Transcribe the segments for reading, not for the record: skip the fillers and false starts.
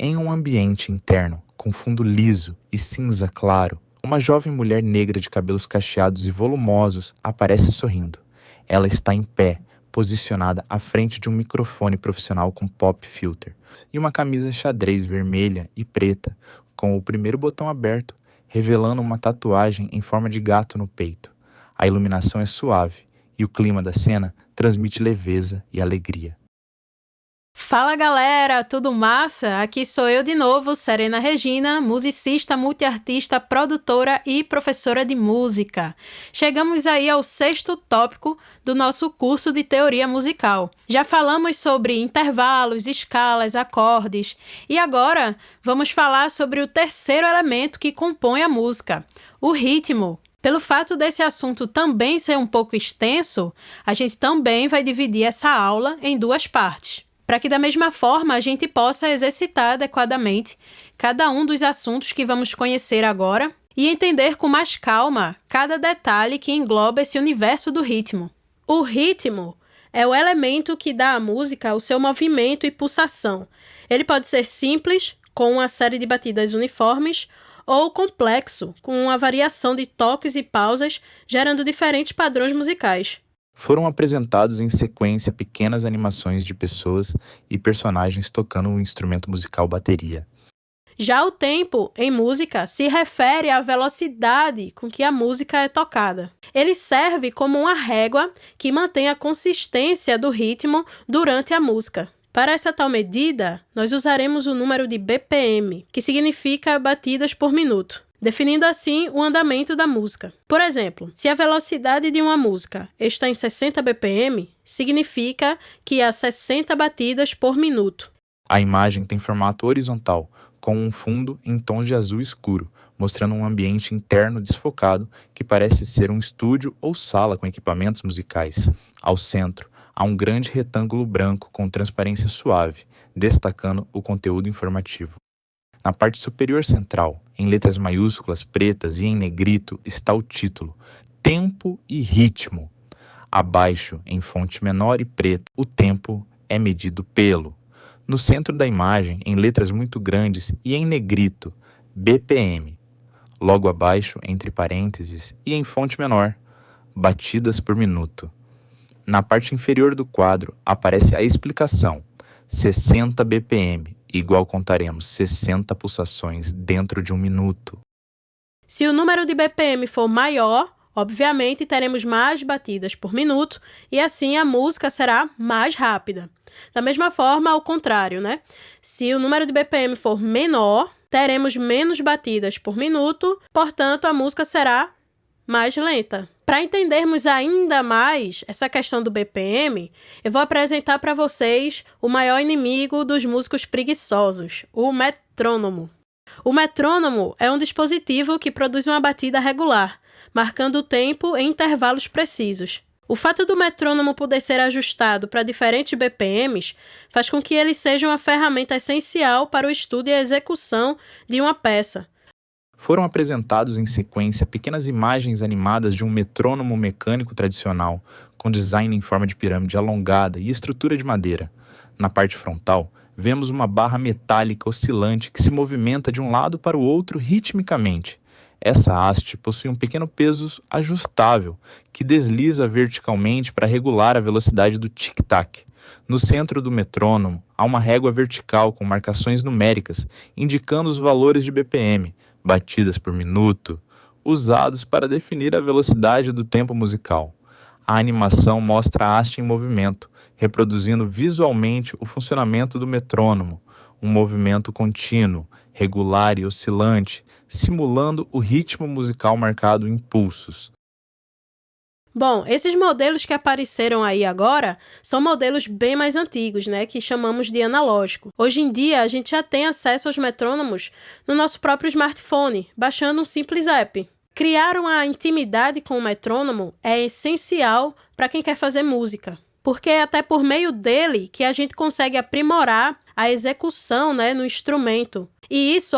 Em um ambiente interno, com fundo liso e cinza claro, uma jovem mulher negra de cabelos cacheados e volumosos aparece sorrindo. Ela está em pé, posicionada à frente de um microfone profissional com pop filter e uma camisa xadrez vermelha e preta, com o primeiro botão aberto, revelando uma tatuagem em forma de gato no peito. A iluminação é suave e o clima da cena transmite leveza e alegria. Fala galera, tudo massa? Aqui sou eu de novo, Serena Regina, musicista, multiartista, produtora e professora de música. Chegamos aí ao 6º tópico do nosso curso de teoria musical. Já falamos sobre intervalos, escalas, acordes e agora vamos falar sobre o terceiro elemento que compõe a música, o ritmo. Pelo fato desse assunto também ser um pouco extenso, a gente também vai dividir essa aula em 2 partes, para que da mesma forma a gente possa exercitar adequadamente cada um dos assuntos que vamos conhecer agora e entender com mais calma cada detalhe que engloba esse universo do ritmo. O ritmo é o elemento que dá à música o seu movimento e pulsação. Ele pode ser simples, com uma série de batidas uniformes, ou complexo, com uma variação de toques e pausas, gerando diferentes padrões musicais. Foram apresentados em sequência pequenas animações de pessoas e personagens tocando um instrumento musical bateria. Já o tempo, em música, se refere à velocidade com que a música é tocada. Ele serve como uma régua que mantém a consistência do ritmo durante a música. Para essa tal medida, nós usaremos o número de BPM, que significa batidas por minuto, definindo assim o andamento da música. Por exemplo, se a velocidade de uma música está em 60 BPM, significa que há 60 batidas por minuto. A imagem tem formato horizontal, com um fundo em tons de azul escuro, mostrando um ambiente interno desfocado que parece ser um estúdio ou sala com equipamentos musicais. Ao centro, há um grande retângulo branco com transparência suave, destacando o conteúdo informativo. Na parte superior central, em letras maiúsculas pretas e em negrito, está o título, Tempo e Ritmo. Abaixo, em fonte menor e preta, o tempo é medido pelo. No centro da imagem, em letras muito grandes e em negrito, BPM. Logo abaixo, entre parênteses e em fonte menor, batidas por minuto. Na parte inferior do quadro, aparece a explicação, 60 BPM, igual contaremos 60 pulsações dentro de um minuto. Se o número de BPM for maior, obviamente teremos mais batidas por minuto e assim a música será mais rápida. Da mesma forma, ao contrário, né? Se o número de BPM for menor, teremos menos batidas por minuto, portanto a música será mais lenta. Para entendermos ainda mais essa questão do BPM, eu vou apresentar para vocês o maior inimigo dos músicos preguiçosos, o metrônomo. O metrônomo é um dispositivo que produz uma batida regular, marcando o tempo em intervalos precisos. O fato do metrônomo poder ser ajustado para diferentes BPMs faz com que ele seja uma ferramenta essencial para o estudo e a execução de uma peça. Foram apresentados em sequência pequenas imagens animadas de um metrônomo mecânico tradicional, com design em forma de pirâmide alongada e estrutura de madeira. Na parte frontal, vemos uma barra metálica oscilante que se movimenta de um lado para o outro ritmicamente. Essa haste possui um pequeno peso ajustável, que desliza verticalmente para regular a velocidade do tic-tac. No centro do metrônomo, há uma régua vertical com marcações numéricas, indicando os valores de BPM, batidas por minuto, usados para definir a velocidade do tempo musical. A animação mostra a haste em movimento, reproduzindo visualmente o funcionamento do metrônomo, um movimento contínuo, regular e oscilante, simulando o ritmo musical marcado em pulsos. Bom, esses modelos que apareceram aí agora são modelos bem mais antigos, né, que chamamos de analógico. Hoje em dia, a gente já tem acesso aos metrônomos no nosso próprio smartphone, baixando um simples app. Criar uma intimidade com o metrônomo é essencial para quem quer fazer música, porque é até por meio dele que a gente consegue aprimorar a execução, né, no instrumento. E isso,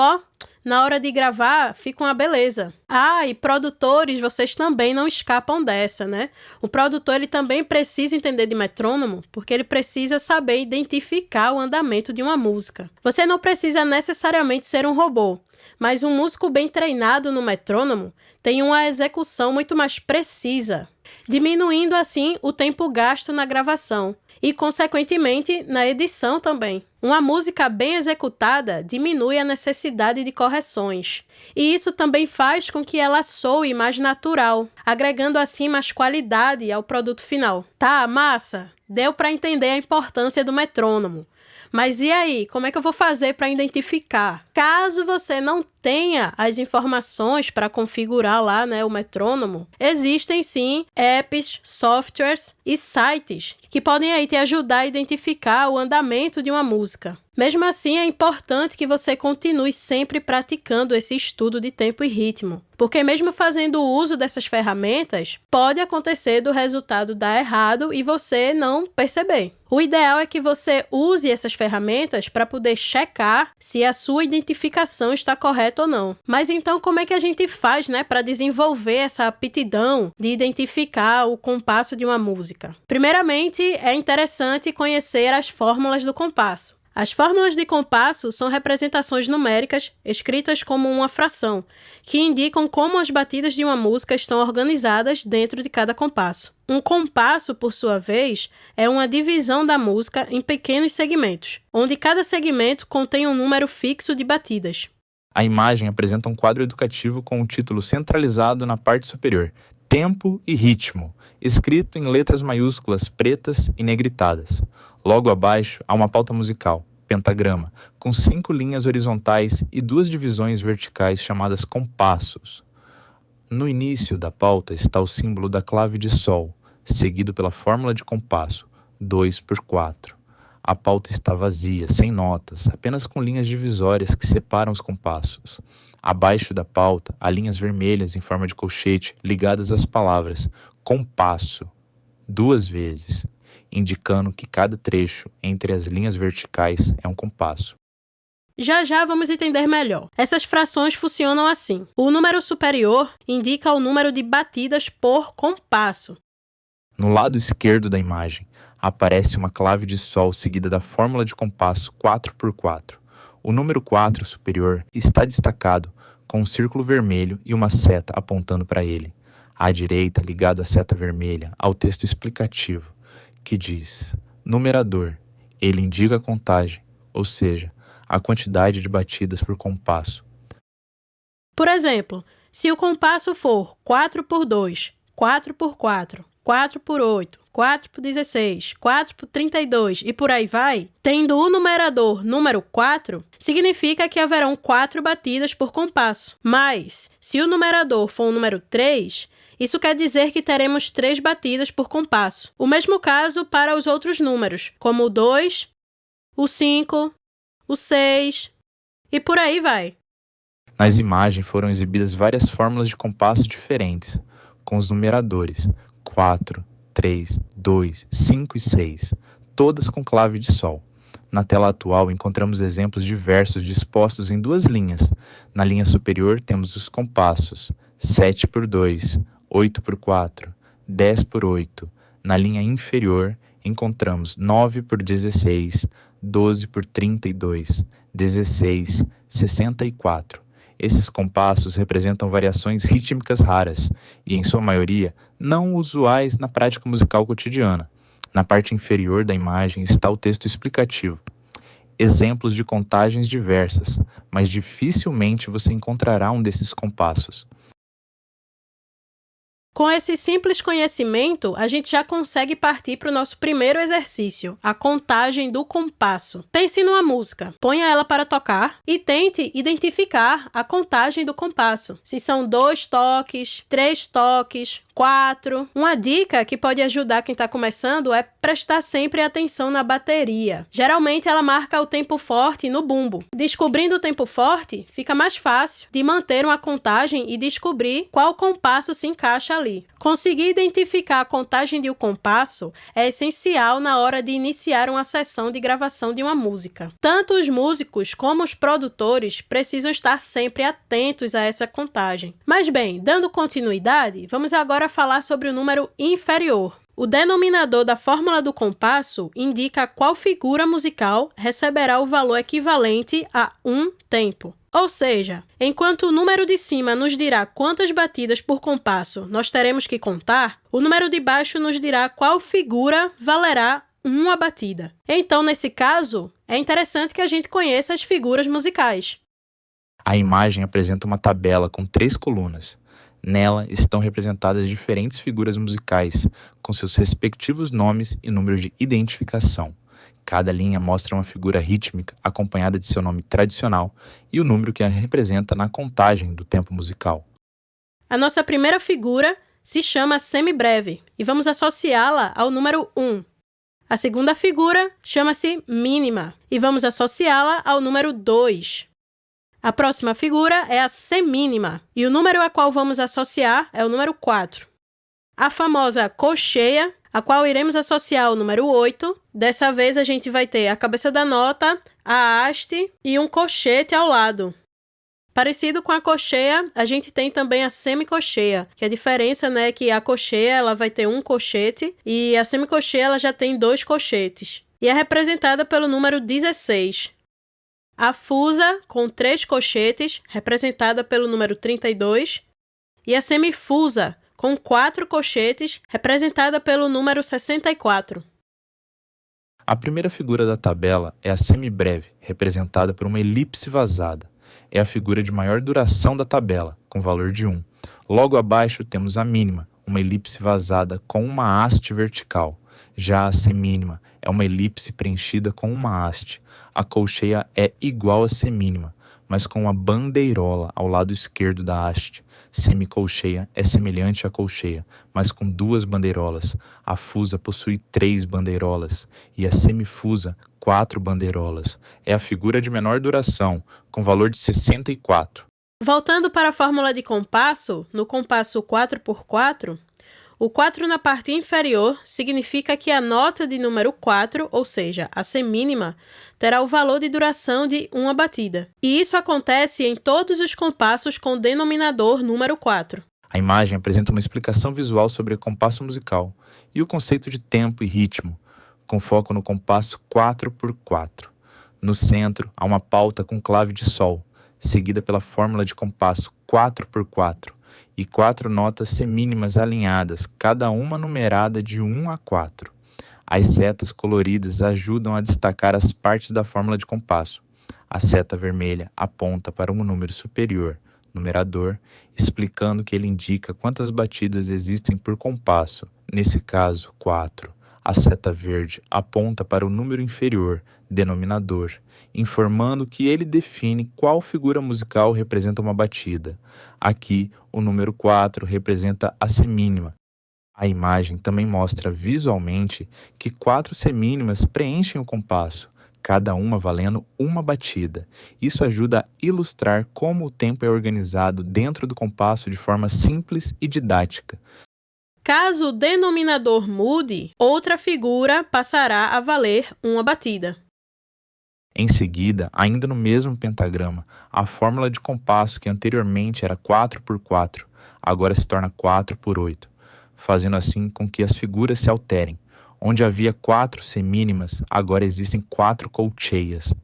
na hora de gravar fica uma beleza. Ah, e produtores, vocês também não escapam dessa, né? O produtor ele também precisa entender de metrônomo, porque ele precisa saber identificar o andamento de uma música. Você não precisa necessariamente ser um robô, mas um músico bem treinado no metrônomo tem uma execução muito mais precisa, diminuindo assim o tempo gasto na gravação e, consequentemente, na edição também. Uma música bem executada diminui a necessidade de correções, e isso também faz com que ela soe mais natural, agregando assim mais qualidade ao produto final. Tá, massa? Deu para entender a importância do metrônomo. Mas e aí, como é que eu vou fazer para identificar? Caso você não tenha as informações para configurar lá, né, o metrônomo, existem sim apps, softwares e sites que podem aí te ajudar a identificar o andamento de uma música. Mesmo assim, é importante que você continue sempre praticando esse estudo de tempo e ritmo, porque mesmo fazendo uso dessas ferramentas, pode acontecer do resultado dar errado e você não perceber. O ideal é que você use essas ferramentas para poder checar se a sua identificação está correta ou não. Mas então, como é que a gente faz, né, para desenvolver essa aptidão de identificar o compasso de uma música? Primeiramente, é interessante conhecer as fórmulas do compasso. As fórmulas de compasso são representações numéricas escritas como uma fração, que indicam como as batidas de uma música estão organizadas dentro de cada compasso. Um compasso, por sua vez, é uma divisão da música em pequenos segmentos, onde cada segmento contém um número fixo de batidas. A imagem apresenta um quadro educativo com o título centralizado na parte superior, Tempo e Ritmo, escrito em letras maiúsculas pretas e negritadas. Logo abaixo há uma pauta musical, pentagrama, com 5 linhas horizontais e 2 divisões verticais chamadas compassos. No início da pauta está o símbolo da clave de Sol, seguido pela fórmula de compasso, 2/4. A pauta está vazia, sem notas, apenas com linhas divisórias que separam os compassos. Abaixo da pauta, há linhas vermelhas em forma de colchete ligadas às palavras compasso, 2 vezes, indicando que cada trecho entre as linhas verticais é um compasso. Já já vamos entender melhor. Essas frações funcionam assim. O número superior indica o número de batidas por compasso. No lado esquerdo da imagem, aparece uma clave de Sol seguida da fórmula de compasso 4/4. O número 4 superior está destacado com um círculo vermelho e uma seta apontando para ele. À direita, ligado à seta vermelha, há o texto explicativo, que diz: numerador, ele indica a contagem, ou seja, a quantidade de batidas por compasso. Por exemplo, se o compasso for 4/2, 4/4, 4/8, 4/16, 4/32 e por aí vai, tendo o numerador número 4, significa que haverão 4 batidas por compasso. Mas, se o numerador for o número 3, isso quer dizer que teremos 3 batidas por compasso. O mesmo caso para os outros números, como o 2, o 5, o 6 e por aí vai. Nas imagens foram exibidas várias fórmulas de compasso diferentes, com os numeradores 4, 3, 2, 5 e 6, todas com clave de Sol. Na tela atual encontramos exemplos diversos dispostos em 2 linhas. Na linha superior temos os compassos 7/2, 8/4, 10/8. Na linha inferior encontramos 9/16, 12/32, 16, 64. Esses compassos representam variações rítmicas raras e, em sua maioria, não usuais na prática musical cotidiana. Na parte inferior da imagem está o texto explicativo. Exemplos de contagens diversas, mas dificilmente você encontrará um desses compassos. Com esse simples conhecimento, a gente já consegue partir para o nosso primeiro exercício, a contagem do compasso. Pense numa música, ponha ela para tocar e tente identificar a contagem do compasso. Se são 2 toques, 3 toques, 4. Uma dica que pode ajudar quem está começando é prestar sempre atenção na bateria. Geralmente ela marca o tempo forte no bumbo. Descobrindo o tempo forte, fica mais fácil de manter uma contagem e descobrir qual compasso se encaixa ali. Conseguir identificar a contagem de um compasso é essencial na hora de iniciar uma sessão de gravação de uma música. Tanto os músicos como os produtores precisam estar sempre atentos a essa contagem. Mas bem, dando continuidade, vamos agora falar sobre o número inferior. O denominador da fórmula do compasso indica qual figura musical receberá o valor equivalente a um tempo. Ou seja, enquanto o número de cima nos dirá quantas batidas por compasso nós teremos que contar, o número de baixo nos dirá qual figura valerá uma batida. Então, nesse caso, é interessante que a gente conheça as figuras musicais. A imagem apresenta uma tabela com 3 colunas. Nela estão representadas diferentes figuras musicais, com seus respectivos nomes e números de identificação. Cada linha mostra uma figura rítmica acompanhada de seu nome tradicional e o número que a representa na contagem do tempo musical. A nossa primeira figura se chama semibreve e vamos associá-la ao número 1. A segunda figura chama-se mínima e vamos associá-la ao número 2. A próxima figura é a semínima e o número a qual vamos associar é o número 4. A famosa colcheia, a qual iremos associar ao número 8. Dessa vez a gente vai ter a cabeça da nota, a haste e um colchete ao lado. Parecido com a colcheia, a gente tem também a semicolcheia, que a diferença é que a colcheia ela vai ter um colchete e a semicolcheia ela já tem 2 colchetes. E é representada pelo número 16. A fusa, com 3 colchetes, representada pelo número 32. E a semifusa, com 4 colchetes, representada pelo número 64. A primeira figura da tabela é a semibreve, representada por uma elipse vazada. É a figura de maior duração da tabela, com valor de 1. Logo abaixo temos a mínima, uma elipse vazada com uma haste vertical. Já a semínima é uma elipse preenchida com uma haste. A colcheia é igual à semínima, mas com uma bandeirola ao lado esquerdo da haste. Semicolcheia é semelhante à colcheia, mas com 2 bandeirolas. A fusa possui 3 bandeirolas e a semifusa 4 bandeirolas. É a figura de menor duração, com valor de 64. Voltando para a fórmula de compasso, no compasso 4x4, o 4 na parte inferior significa que a nota de número 4, ou seja, a semínima, terá o valor de duração de uma batida. E isso acontece em todos os compassos com denominador número 4. A imagem apresenta uma explicação visual sobre o compasso musical e o conceito de tempo e ritmo, com foco no compasso 4x4. No centro, há uma pauta com clave de sol, seguida pela fórmula de compasso 4x4, e 4 notas semínimas alinhadas, cada uma numerada de 1 a 4. As setas coloridas ajudam a destacar as partes da fórmula de compasso. A seta vermelha aponta para um número superior, numerador, explicando que ele indica quantas batidas existem por compasso, nesse caso, 4. A seta verde aponta para o número inferior, denominador, informando que ele define qual figura musical representa uma batida. Aqui, o número 4 representa a semínima. A imagem também mostra visualmente que 4 semínimas preenchem o compasso, cada uma valendo uma batida. Isso ajuda a ilustrar como o tempo é organizado dentro do compasso de forma simples e didática. Caso o denominador mude, outra figura passará a valer uma batida. Em seguida, ainda no mesmo pentagrama, a fórmula de compasso que anteriormente era 4x4, agora se torna 4x8, fazendo assim com que as figuras se alterem. Onde havia 4 semínimas, agora existem 4 colcheias.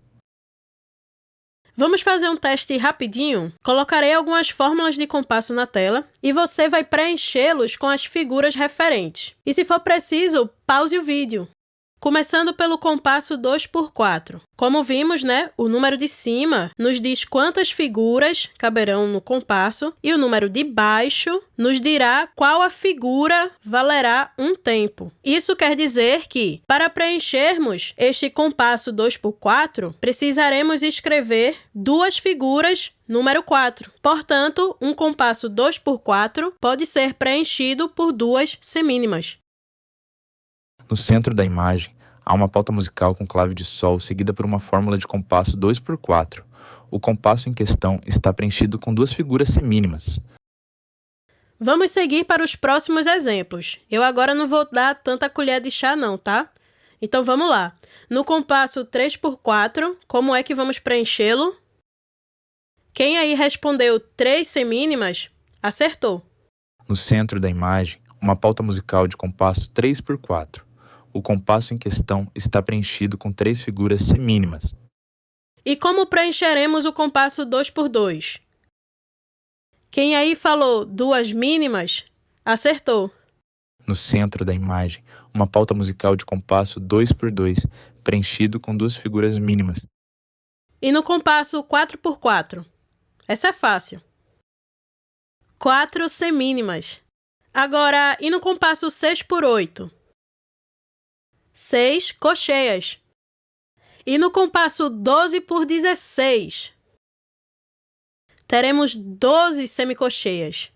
Vamos fazer um teste rapidinho? Colocarei algumas fórmulas de compasso na tela e você vai preenchê-los com as figuras referentes. E se for preciso, pause o vídeo. Começando pelo compasso 2x4. Como vimos, o número de cima nos diz quantas figuras caberão no compasso e o número de baixo nos dirá qual a figura valerá um tempo. Isso quer dizer que, para preenchermos este compasso 2x4, precisaremos escrever 2 figuras número 4. Portanto, um compasso 2x4 pode ser preenchido por 2 semínimas. No centro da imagem, há uma pauta musical com clave de sol seguida por uma fórmula de compasso 2x4. O compasso em questão está preenchido com duas figuras semínimas. Vamos seguir para os próximos exemplos. Eu agora não vou dar tanta colher de chá não, tá? Então vamos lá. No compasso 3x4, como é que vamos preenchê-lo? Quem aí respondeu 3 semínimas, acertou. No centro da imagem, uma pauta musical de compasso 3x4. O compasso em questão está preenchido com 3 figuras semínimas. E como preencheremos o compasso 2x2? Quem aí falou 2 mínimas, acertou. No centro da imagem, uma pauta musical de compasso 2x2, preenchido com 2 figuras mínimas. E no compasso 4x4? Essa é fácil. 4 semínimas. Agora, e no compasso 6x8? 6 cocheias. E no compasso 12x16? Teremos 12 semicocheias.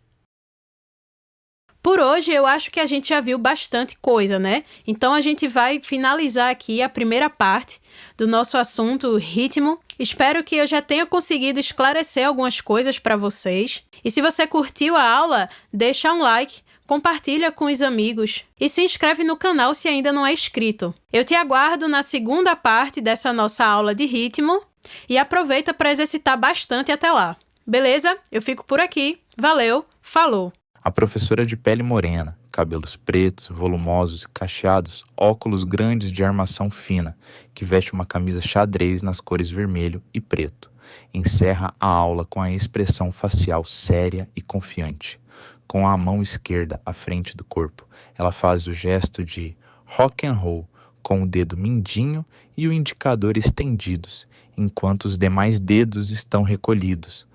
Por hoje, eu acho que a gente já viu bastante coisa, né? Então, a gente vai finalizar aqui a primeira parte do nosso assunto ritmo. Espero que eu já tenha conseguido esclarecer algumas coisas para vocês. E se você curtiu a aula, deixa um like, compartilha com os amigos e se inscreve no canal se ainda não é inscrito. Eu te aguardo na segunda parte dessa nossa aula de ritmo e aproveita para exercitar bastante até lá. Beleza? Eu fico por aqui. Valeu, falou! A professora de pele morena, cabelos pretos, volumosos e cacheados, óculos grandes de armação fina, que veste uma camisa xadrez nas cores vermelho e preto. Encerra a aula com a expressão facial séria e confiante. Com a mão esquerda à frente do corpo, ela faz o gesto de rock and roll, com o dedo mindinho e o indicador estendidos, enquanto os demais dedos estão recolhidos,